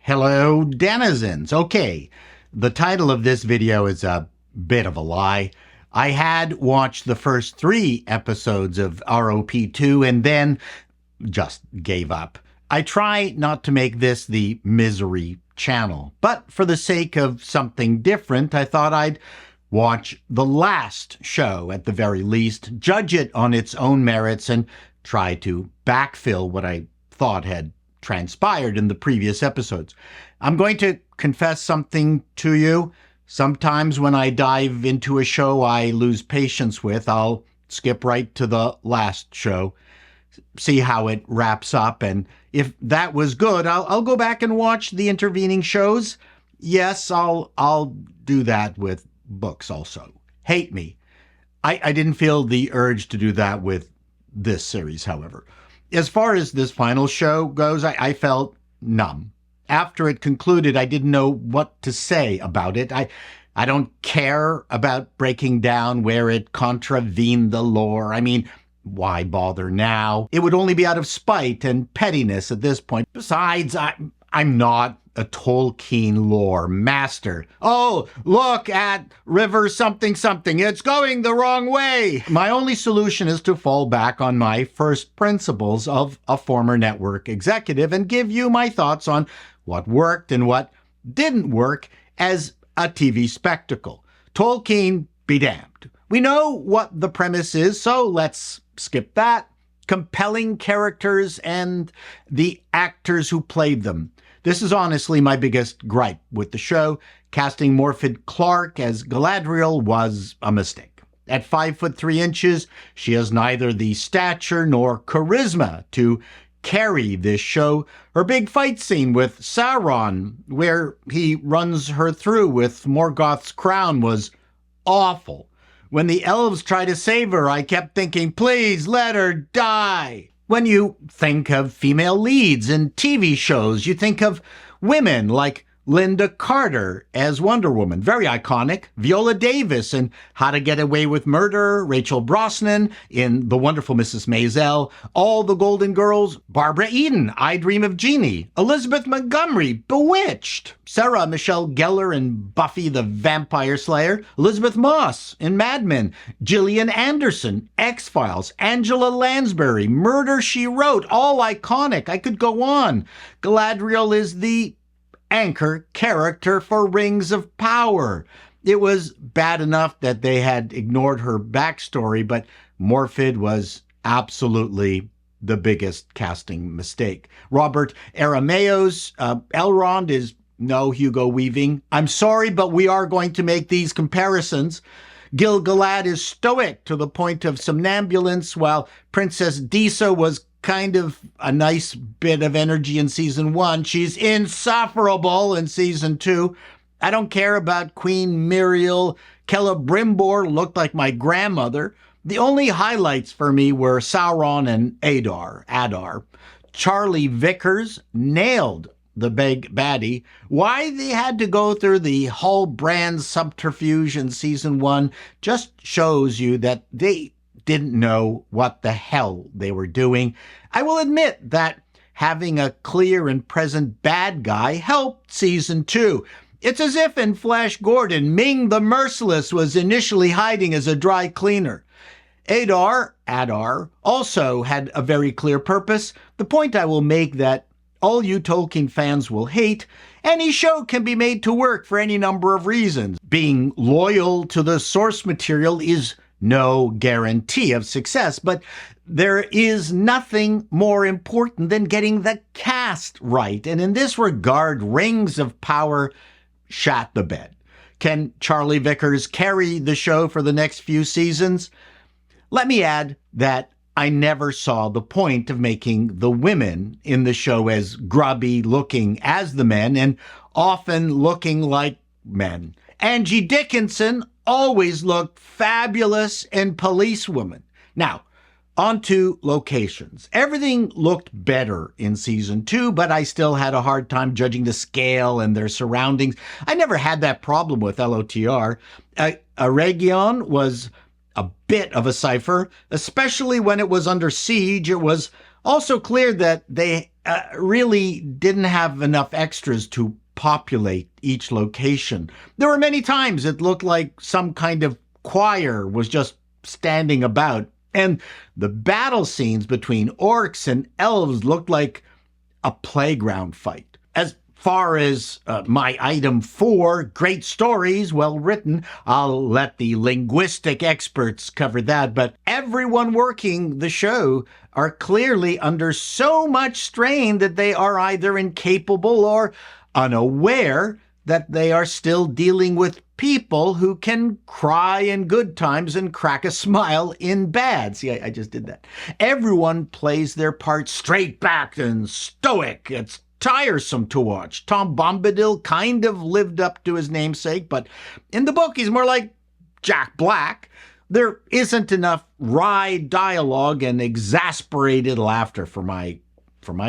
Hello, denizens. Okay, the title of this video is a bit of a lie. I had watched the first 3 episodes of ROP2 and then just gave up. I try not to make this the misery channel, but for the sake of something different, I thought I'd watch the last show at the very least, judge it on its own merits, and try to backfill what I thought had transpired in the previous episodes. I'm going to confess something to you. Sometimes when I dive into a show I lose patience with, I'll skip right to the last show, see how it wraps up, and if that was good, I'll go back and watch the intervening shows. Yes, I'll do that with books also. Hate me. I didn't feel the urge to do that with this series, however. As far as this final show goes, I felt numb. After it concluded, I didn't know what to say about it. I don't care about breaking down where it contravened the lore. I mean, why bother now? It would only be out of spite and pettiness at this point. Besides, I'm not a Tolkien lore master. Oh, look at river something something. It's going the wrong way. My only solution is to fall back on my first principles of a former network executive and give you my thoughts on what worked and what didn't work as a TV spectacle. Tolkien be damned. We know what the premise is, so let's skip that. Compelling characters and the actors who played them. This is honestly my biggest gripe with the show. Casting Morfydd Clark as Galadriel was a mistake. At 5'3" she has neither the stature nor charisma to carry this show. Her big fight scene with Sauron, where he runs her through with Morgoth's crown, was awful. When the elves try to save her, I kept thinking, please let her die. When you think of female leads in TV shows, you think of women like Linda Carter as Wonder Woman, very iconic. Viola Davis in How to Get Away with Murder, Rachel Brosnan in The Wonderful Mrs. Maisel, all the Golden Girls, Barbara Eden, I Dream of Jeannie, Elizabeth Montgomery, Bewitched, Sarah Michelle Gellar in Buffy the Vampire Slayer, Elizabeth Moss in Mad Men, Gillian Anderson, X-Files, Angela Lansbury, Murder, She Wrote, all iconic. I could go on. Galadriel is the anchor character for Rings of Power. It was bad enough that they had ignored her backstory, but Morfydd was absolutely the biggest casting mistake. Robert Arameo's Elrond is no Hugo Weaving. I'm sorry, but we are going to make these comparisons. Gil-galad is stoic to the point of somnambulance, while Princess Disa was kind of a nice bit of energy in season 1. She's insufferable in season 2. I don't care about Queen Muriel. Celebrimbor looked like my grandmother. The only highlights for me were Sauron and Adar. Charlie Vickers nailed the big baddie. Why they had to go through the Hall-Brand subterfuge in season 1 just shows you that they didn't know what the hell they were doing. I will admit that having a clear and present bad guy helped season 2. It's as if in Flash Gordon, Ming the Merciless was initially hiding as a dry cleaner. Adar, also had a very clear purpose. The point I will make that all you Tolkien fans will hate, any show can be made to work for any number of reasons. Being loyal to the source material is no guarantee of success, but there is nothing more important than getting the cast right. And in this regard, Rings of Power shat the bed. Can Charlie Vickers carry the show for the next few seasons? Let me add that I never saw the point of making the women in the show as grubby looking as the men and often looking like men. Angie Dickinson always looked fabulous in Policewoman. Now, on to locations. Everything looked better in season 2, but I still had a hard time judging the scale and their surroundings. I never had that problem with LOTR. Eregion was a bit of a cipher, especially when it was under siege. It was also clear that they really didn't have enough extras to populate each location. There were many times it looked like some kind of choir was just standing about, and the battle scenes between orcs and elves looked like a playground fight. As far as my item 4, great stories, well written, I'll let the linguistic experts cover that, but everyone working the show are clearly under so much strain that they are either incapable or unaware that they are still dealing with people who can cry in good times and crack a smile in bad. See, I just did that. Everyone plays their part straight-backed and stoic. It's tiresome to watch. Tom Bombadil kind of lived up to his namesake, but in the book, he's more like Jack Black. There isn't enough wry dialogue and exasperated laughter for my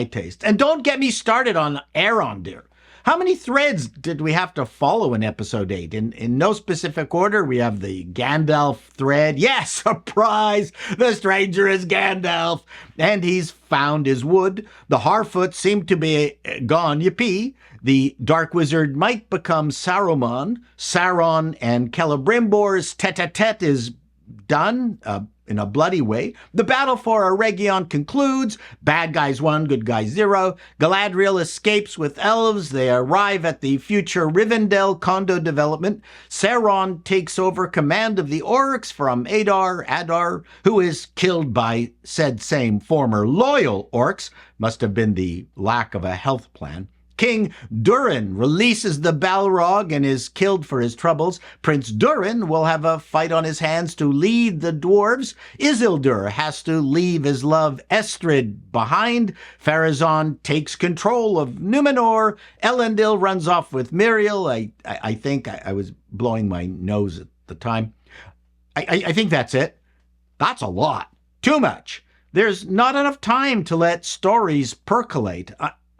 taste. And don't get me started on Arondir. How many threads did we have to follow in episode 8? In no specific order, we have the Gandalf thread. Yes, surprise! The stranger is Gandalf. And he's found his wood. The Harfoot seem to be gone, yippee. The Dark Wizard might become Saruman. Sauron and Celebrimbor's tete-a-tete is done in a bloody way. The battle for Eregion concludes. Bad guys 1, good guys 0. Galadriel escapes with elves. They arrive at the future Rivendell condo development. Sauron takes over command of the orcs from Adar, who is killed by said same former loyal orcs. Must have been the lack of a health plan. King Durin releases the Balrog and is killed for his troubles. Prince Durin will have a fight on his hands to lead the dwarves. Isildur has to leave his love Estrid behind. Pharazôn takes control of Numenor. Elendil runs off with Miriel. I think I was blowing my nose at the time. I think that's it. That's a lot. Too much. There's not enough time to let stories percolate.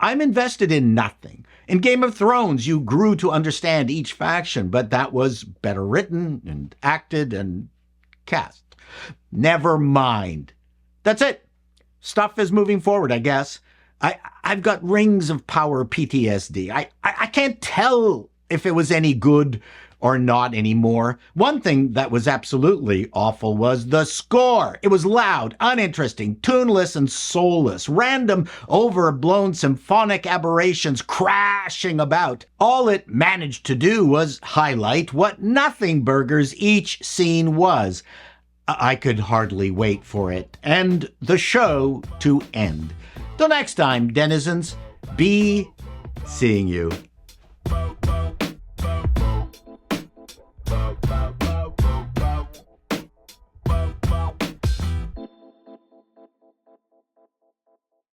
I'm invested in nothing. In Game of Thrones, you grew to understand each faction, but that was better written and acted and cast. Never mind. That's it. Stuff is moving forward, I guess. I've got rings of power PTSD. I can't tell if it was any good or not anymore. One thing that was absolutely awful was the score. It was loud, uninteresting, tuneless, and soulless. Random, overblown symphonic aberrations crashing about. All it managed to do was highlight what nothing burgers each scene was. I could hardly wait for it and the show to end. Till next time, denizens, be seeing you.